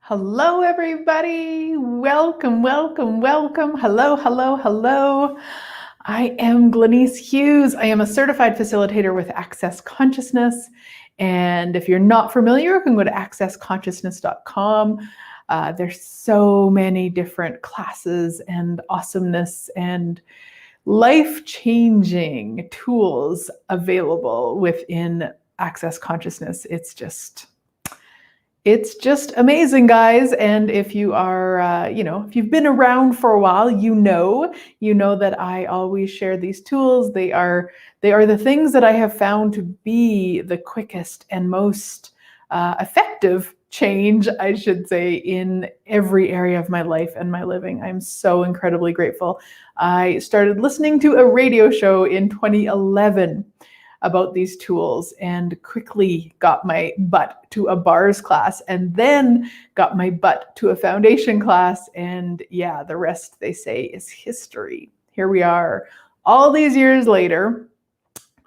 Hello, everybody. Welcome, welcome, welcome. Hello, hello, hello. I am Glenise Hughes. I am a certified facilitator with Access Consciousness. And if you're not familiar, you can go to accessconsciousness.com. There's so many different classes and awesomeness and life-changing tools available within Access Consciousness. It's just amazing, guys. And if you are, if you've been around for a while, you know that I always share these tools. They are the things that I have found to be the quickest and most effective change, I should say, in every area of my life and my living. I'm so incredibly grateful. I started listening to a radio show in 2011 about these tools and quickly got my butt to a bars class and then got my butt to a foundation class. And yeah, the rest, they say, is history. Here we are all these years later,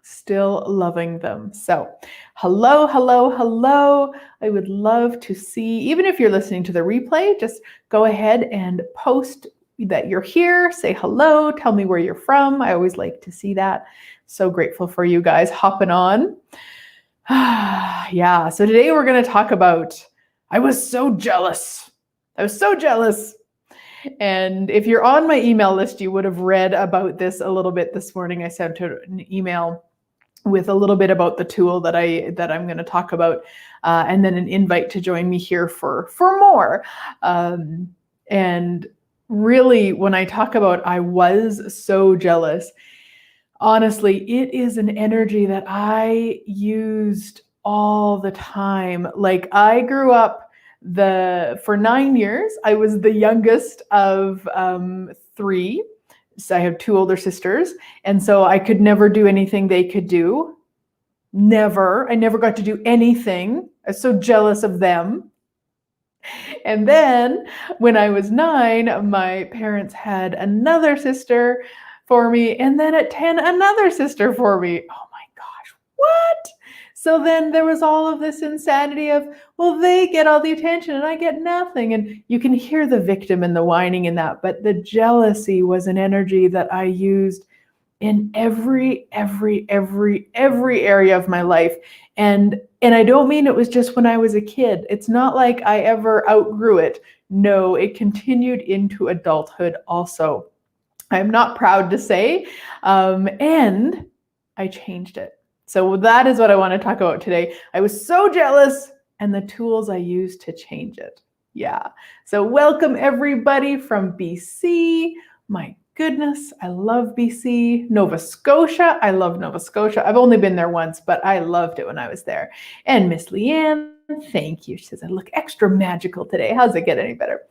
still loving them. So hello, hello, hello. I would love to see, even if you're listening to the replay, just go ahead and post that you're here, say hello, tell me where you're from. I always like to see that. So grateful for you guys hopping on. Yeah, so today we're going to talk about, I was so jealous. I was so jealous. And if you're on my email list, you would have read about this a little bit this morning. I sent an email with a little bit about the tool that I'm going to talk about, and then an invite to join me here for more. And really, when I talk about I was so jealous, honestly, it is an energy that I used all the time. Like, I grew up for 9 years, I was the youngest of three. So I have two older sisters. And so I could never do anything they could do. Never. I never got to do anything. I was so jealous of them. And then when I was 9, my parents had another sister for me. And then at 10, another sister for me. Oh my gosh, what? So then there was all of this insanity of, well, they get all the attention and I get nothing. And you can hear the victim and the whining in that. But the jealousy was an energy that I used in every area of my life. And I don't mean it was just when I was a kid. It's not like I ever outgrew it. No, it continued into adulthood also. I'm not proud to say, and I changed it. So that is what I want to talk about today. I was so jealous and the tools I used to change it. Yeah. So welcome everybody from BC. My goodness, I love BC. Nova Scotia, I love Nova Scotia. I've only been there once, but I loved it when I was there. And Miss Leanne, thank you. She says, I look extra magical today. How's it get any better?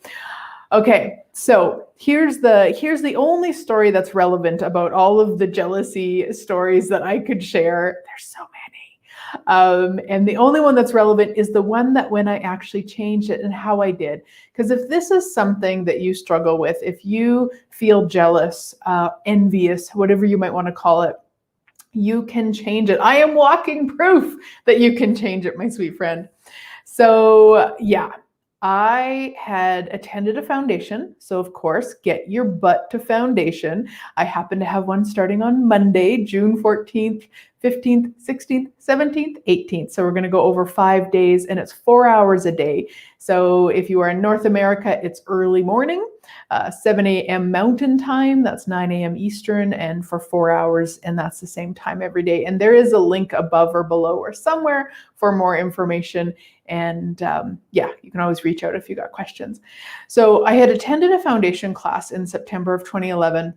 Okay, so here's the only story that's relevant about all of the jealousy stories that I could share. There's so many. And the only one that's relevant is the one that when I actually changed it and how I did. Because if this is something that you struggle with, if you feel jealous, envious, whatever you might want to call it, you can change it. I am walking proof that you can change it, my sweet friend. So yeah. I had attended a foundation. So of course, get your butt to foundation. I happen to have one starting on Monday, June 14th, 15th, 16th, 17th, 18th. So we're going to go over 5 days and it's 4 hours a day. So if you are in North America, it's early morning, 7 a.m. Mountain Time. That's 9 a.m. Eastern, and for 4 hours. And that's the same time every day. And there is a link above or below or somewhere for more information. And yeah, you can always reach out if you got questions. So I had attended a foundation class in September of 2011.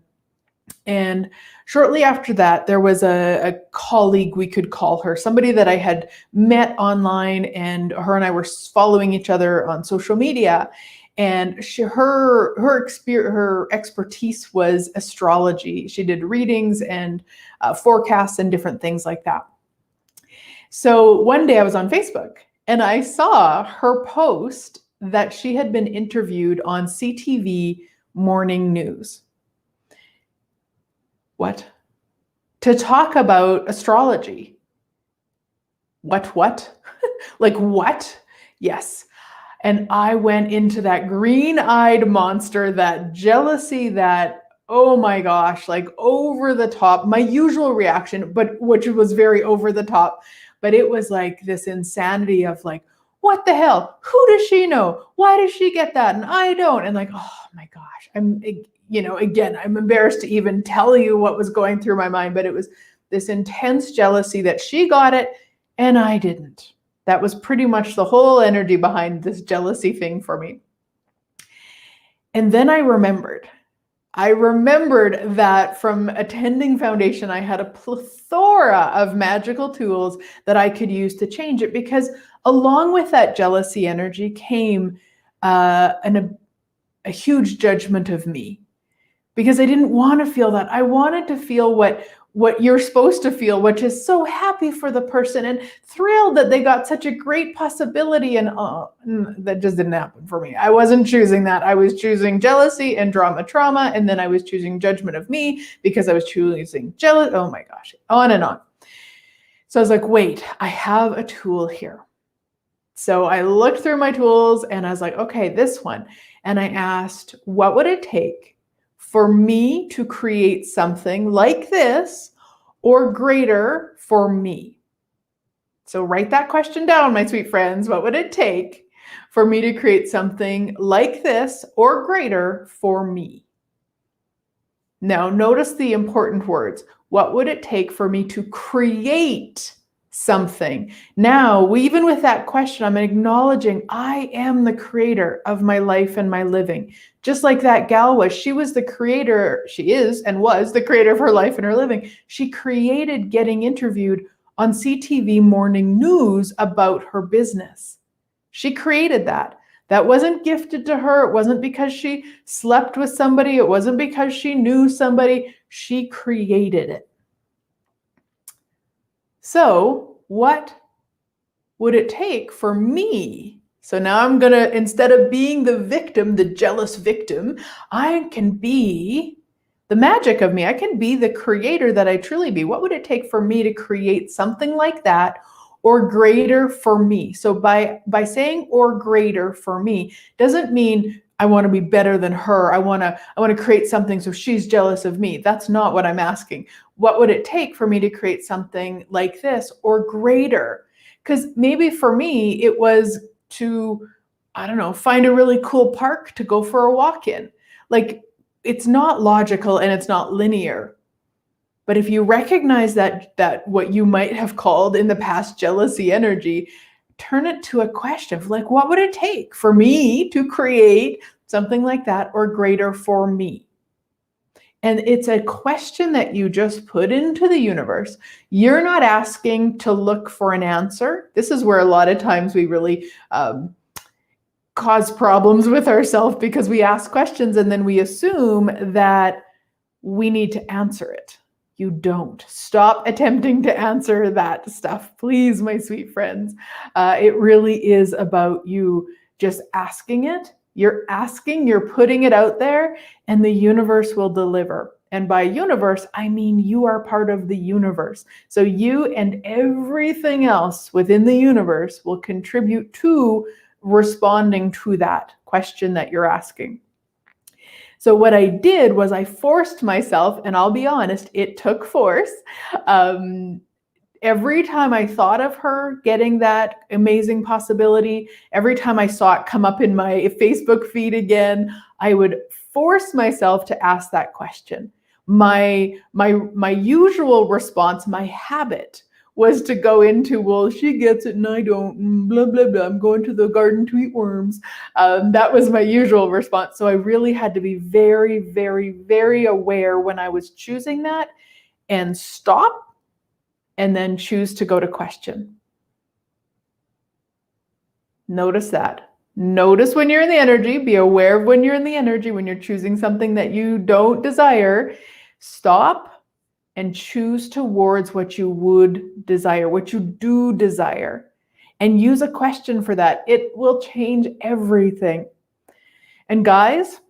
And shortly after that, there was a colleague, we could call her, somebody that I had met online, and her and I were following each other on social media. And her expertise was astrology. She did readings and forecasts and different things like that. So one day I was on Facebook and I saw her post that she had been interviewed on CTV Morning News. What? To talk about astrology. What? Like what? Yes. And I went into that green-eyed monster, that jealousy, that, oh my gosh, like over the top, my usual reaction, but which was very over the top. But it was like this insanity of like, what the hell? Who does she know? Why does she get that? And I don't. And like, oh my gosh, again, I'm embarrassed to even tell you what was going through my mind, but it was this intense jealousy that she got it and I didn't. That was pretty much the whole energy behind this jealousy thing for me. And then I remembered that from attending foundation, I had a plethora of magical tools that I could use to change it, because along with that jealousy energy came a huge judgment of me, because I didn't want to feel that. I wanted to feel what you're supposed to feel, which is so happy for the person and thrilled that they got such a great possibility. And that just didn't happen for me. I wasn't choosing that. I was choosing jealousy and trauma. And then I was choosing judgment of me because I was choosing jealous. Oh my gosh, on and on. So I was like, wait, I have a tool here. So I looked through my tools and I was like, okay, this one. And I asked, what would it take for me to create something like this or greater for me? So write that question down, my sweet friends. What would it take for me to create something like this or greater for me? Now, notice the important words. What would it take for me to create something? Now, even with that question, I'm acknowledging I am the creator of my life and my living. Just like that gal was, she was the creator, she is and was the creator of her life and her living. She created getting interviewed on CTV Morning News about her business. She created that. That wasn't gifted to her. It wasn't because she slept with somebody. It wasn't because she knew somebody. She created it. So what would it take for me? So now I'm going to, instead of being the victim, the jealous victim, I can be the magic of me. I can be the creator that I truly be. What would it take for me to create something like that or greater for me? So by saying or greater for me doesn't mean I want to be better than her. I want to create something so she's jealous of me. That's not what I'm asking. What would it take for me to create something like this or greater? Because maybe for me, it was to, I don't know, find a really cool park to go for a walk in. Like, it's not logical and it's not linear. But if you recognize that what you might have called in the past jealousy energy, turn it to a question of like, what would it take for me to create something like that or greater for me? And it's a question that you just put into the universe. You're not asking to look for an answer. This is where a lot of times we really cause problems with ourselves, because we ask questions and then we assume that we need to answer it. You don't. Stop attempting to answer that stuff, please, my sweet friends. It really is about you just asking it. You're asking, you're putting it out there, and the universe will deliver. And by universe, I mean you are part of the universe. So you and everything else within the universe will contribute to responding to that question that you're asking. So what I did was I forced myself, and I'll be honest, it took force. Every time I thought of her getting that amazing possibility, every time I saw it come up in my Facebook feed again, I would force myself to ask that question. My usual response, my habit, was to go into, well, she gets it and I don't, blah, blah, blah. I'm going to the garden to eat worms. That was my usual response. So I really had to be very, very, very aware when I was choosing that, and stop and then choose to go to question. Notice that. Notice when you're in the energy. Be aware of when you're in the energy, when you're choosing something that you don't desire. Stop and choose towards what you would desire, what you do desire, and use a question for that. It will change everything. And guys,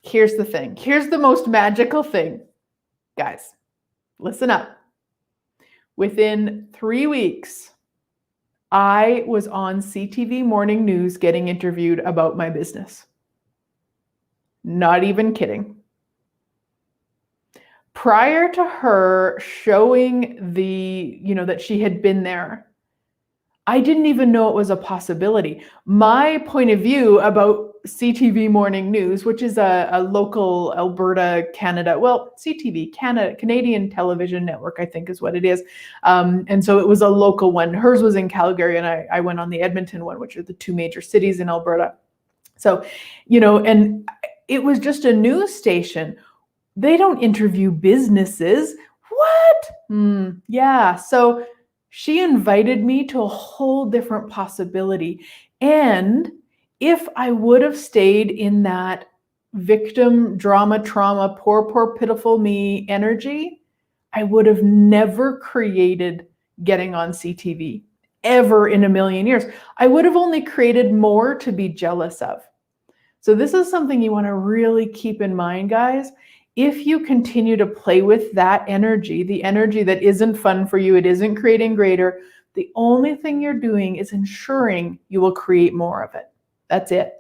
here's the thing. Here's the most magical thing. Guys, listen up. Within 3 weeks, I was on CTV Morning News getting interviewed about my business. Not even kidding. Prior to her showing that she had been there, I didn't even know it was a possibility. My point of view about CTV Morning News, which is a local Alberta, Canada, well, CTV, Canada, Canadian Television Network, I think is what it is. And so it was a local one. Hers was in Calgary, and I went on the Edmonton one, which are the two major cities in Alberta. So, and it was just a news station. They don't interview businesses. What? Yeah. So she invited me to a whole different possibility. And if I would have stayed in that victim, drama, trauma, poor, pitiful me energy, I would have never created getting on CTV ever in a million years. I would have only created more to be jealous of. So this is something you want to really keep in mind, guys. If you continue to play with that energy, the energy that isn't fun for you, it isn't creating greater, the only thing you're doing is ensuring you will create more of it. That's it.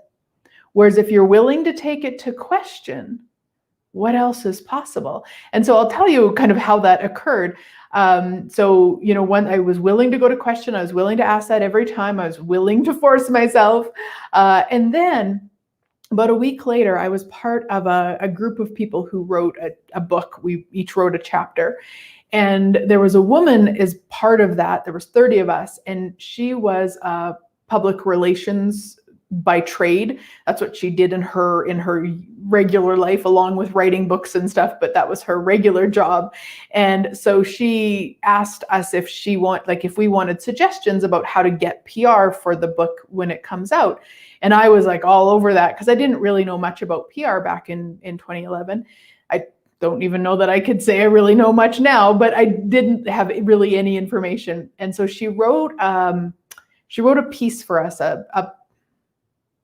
Whereas if you're willing to take it to question, what else is possible? And so I'll tell you kind of how that occurred. When I was willing to go to question, I was willing to ask that every time, I was willing to force myself. And then about a week later, I was part of a group of people who wrote a book. We each wrote a chapter. And there was a woman as part of that. There was 30 of us. And she was public relations by trade. That's what she did in her regular life, along with writing books and stuff. But that was her regular job. And so she asked us if we wanted suggestions about how to get PR for the book when it comes out. And I was like all over that because I didn't really know much about PR back in 2011. I don't even know that I could say I really know much now, but I didn't have really any information. And so she wrote a piece for us.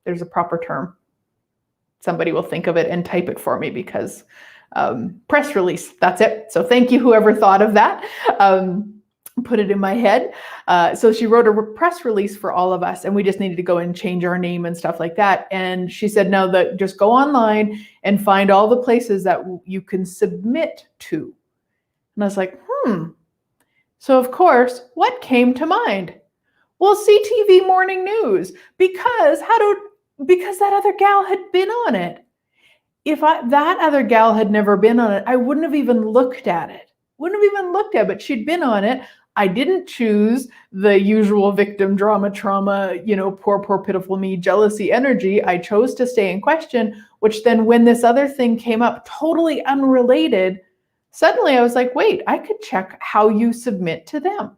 There's a proper term. Somebody will think of it and type it for me because press release. That's it. So thank you, whoever thought of that. Put it in my head. So she wrote a press release for all of us, and we just needed to go and change our name and stuff like that. And she said, no, just go online and find all the places that you can submit to. And I was like, So of course, what came to mind? Well, CTV Morning News, because that other gal had been on it. If that other gal had never been on it, I wouldn't have even looked at it. But she'd been on it. I didn't choose the usual victim, drama, trauma, poor, pitiful me, jealousy energy. I chose to stay in question, which then when this other thing came up, totally unrelated, suddenly I was like, wait, I could check how you submit to them.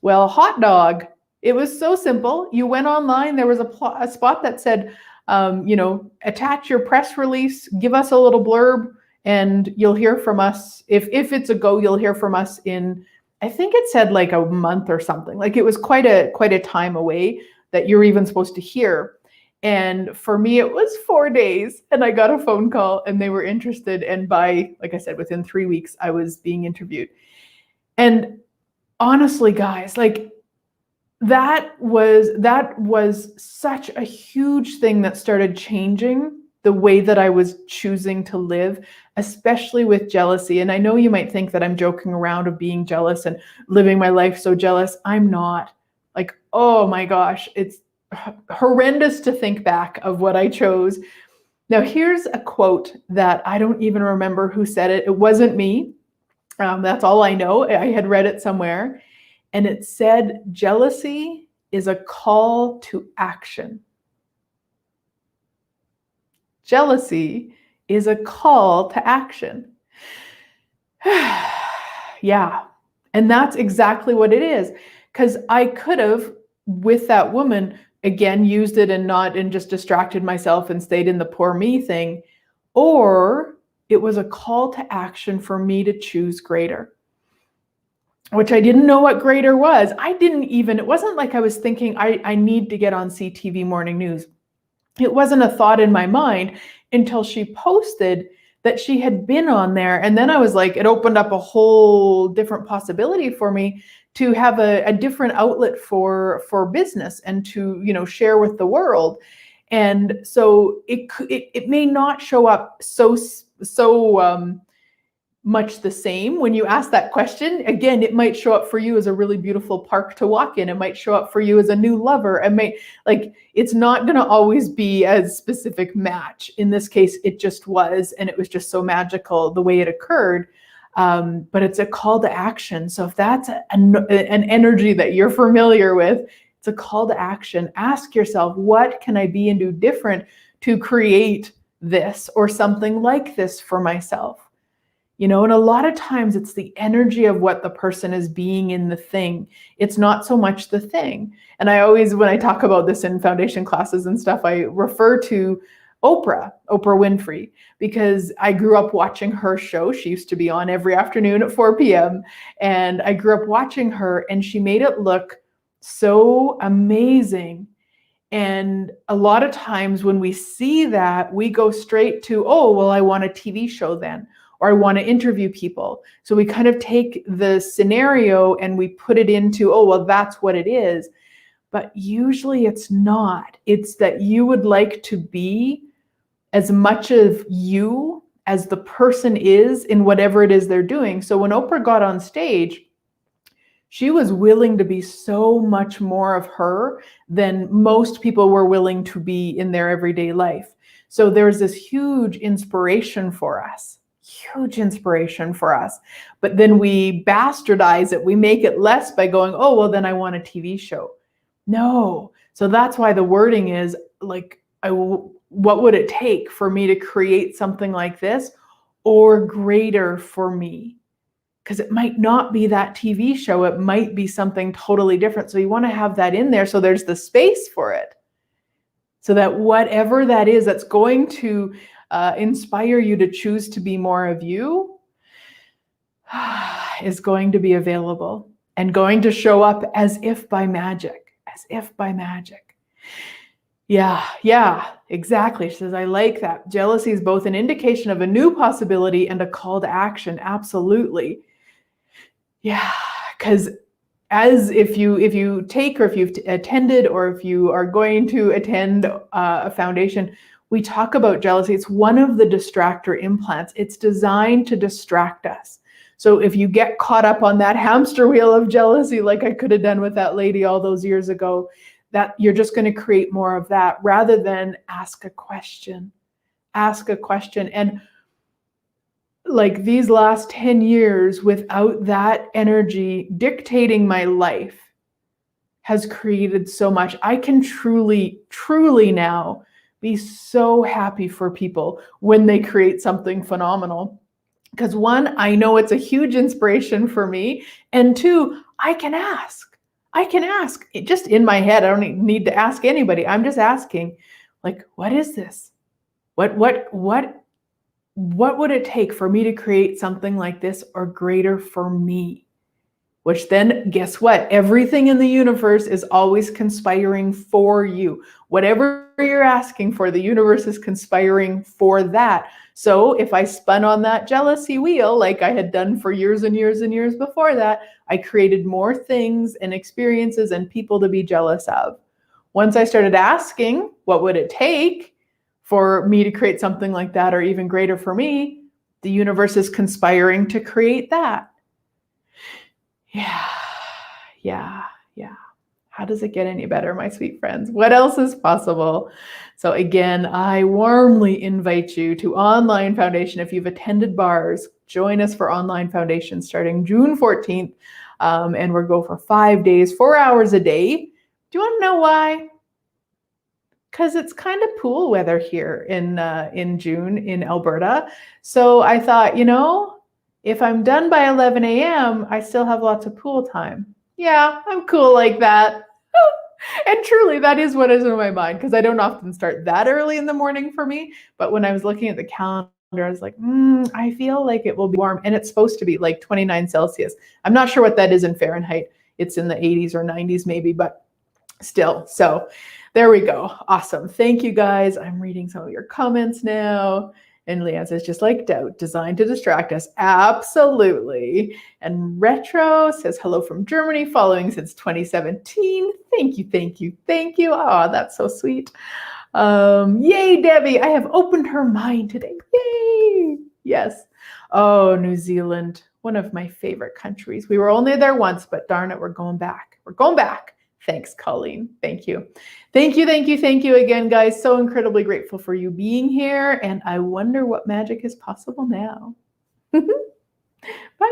Well, hot dog. It was so simple. You went online, there was a spot that said, attach your press release, give us a little blurb, and you'll hear from us. If it's a go, you'll hear from us in, I think it said like a month or something. Like it was quite a time away that you're even supposed to hear. And for me, it was 4 days, and I got a phone call and they were interested. And by, like I said, within 3 weeks, I was being interviewed. And honestly, guys, like that was such a huge thing that started changing the way that I was choosing to live, especially with jealousy. And I know you might think that I'm joking around of being jealous and living my life so jealous. I'm not. Like, oh my gosh, it's horrendous to think back of what I chose. Now, here's a quote that I don't even remember who said it. It wasn't me. That's all I know. I had read it somewhere. And it said, jealousy is a call to action. Jealousy is a call to action. Yeah. And that's exactly what it is. Because I could have, with that woman, again, used it and just distracted myself and stayed in the poor me thing. Or it was a call to action for me to choose greater, which I didn't know what greater was. It wasn't like I was thinking I need to get on CTV Morning News. It wasn't a thought in my mind until she posted that she had been on there. And then I was like, it opened up a whole different possibility for me to have a different outlet for business and to, you know, share with the world. And so it may not show up so much the same when you ask that question. Again, it might show up for you as a really beautiful park to walk in. It might show up for you as a new lover. It may, like, it's not going to always be a specific match. In this case, it just was, and it was just so magical the way it occurred. But it's a call to action. So if that's an energy that you're familiar with, it's a call to action. Ask yourself, what can I be and do different to create this or something like this for myself? You know, and a lot of times it's the energy of what the person is being in the thing. It's not so much the thing. And I always, when I talk about this in foundation classes and stuff, I refer to Oprah Winfrey, because I grew up watching her show. She used to be on every afternoon at 4 p.m. And I grew up watching her, and she made it look so amazing. And a lot of times when we see that, we go straight to, oh, well, I want a TV show then, or I want to interview people. So we kind of take the scenario and we put it into, oh, well, that's what it is. But usually it's not. It's that you would like to be as much of you as the person is in whatever it is they're doing. So when Oprah got on stage, she was willing to be so much more of her than most people were willing to be in their everyday life. So there's this huge inspiration for us. But then we bastardize it. We make it less by going, oh, well, then I want a TV show. No. So that's why the wording is like, what would it take for me to create something like this or greater for me? Because it might not be that TV show. It might be something totally different. So you want to have that in there so there's the space for it. So that whatever that is that's going to inspire you to choose to be more of you is going to be available and going to show up as if by magic. Yeah, exactly. She says, I like that. Jealousy is both an indication of a new possibility and a call to action. Absolutely. Yeah, because as if you take, or if you've attended, or if you are going to attend a foundation, we talk about jealousy. It's one of the distractor implants. It's designed to distract us. So if you get caught up on that hamster wheel of jealousy, like I could have done with that lady all those years ago, that you're just going to create more of that rather than ask a question. And like these last 10 years without that energy dictating my life has created so much. I can truly now be so happy for people when they create something phenomenal. Because one, I know it's a huge inspiration for me. And two, I can ask just in my head. I don't need to ask anybody. I'm just asking, like, what is this? What would it take for me to create something like this or greater for me? Which then, guess what? Everything in the universe is always conspiring for you. Whatever you're asking for, the universe is conspiring for that. So if I spun on that jealousy wheel, like I had done for years and years and years before that, I created more things and experiences and people to be jealous of. Once I started asking, what would it take for me to create something like that or even greater for me? The universe is conspiring to create that. Yeah. How does it get any better, my sweet friends? What else is possible? So again, I warmly invite you to Online Foundation. If you've attended bars, join us for Online Foundation starting June 14th. And we'll go for 5 days, 4 hours a day. Do you want to know why? Because it's kind of pool weather here in June in Alberta. So I thought, if I'm done by 11 a.m., I still have lots of pool time. Yeah, I'm cool like that. And truly, that is what is in my mind, because I don't often start that early in the morning for me. But when I was looking at the calendar, I was like, I feel like it will be warm. And it's supposed to be like 29 Celsius. I'm not sure what that is in Fahrenheit. It's in the 80s or 90s maybe, but still. So there we go. Awesome. Thank you guys. I'm reading some of your comments now. And Leanne says, just like doubt, designed to distract us. Absolutely. And Retro says, hello from Germany, following since 2017. Thank you, thank you, thank you. Oh, that's so sweet. Yay, Debbie, I have opened her mind today. Yay. Yes. Oh, New Zealand, one of my favorite countries. We were only there once, but darn it, we're going back. We're going back. Thanks, Colleen. Thank you. Thank you, thank you, thank you again, guys. So incredibly grateful for you being here. And I wonder what magic is possible now. Bye.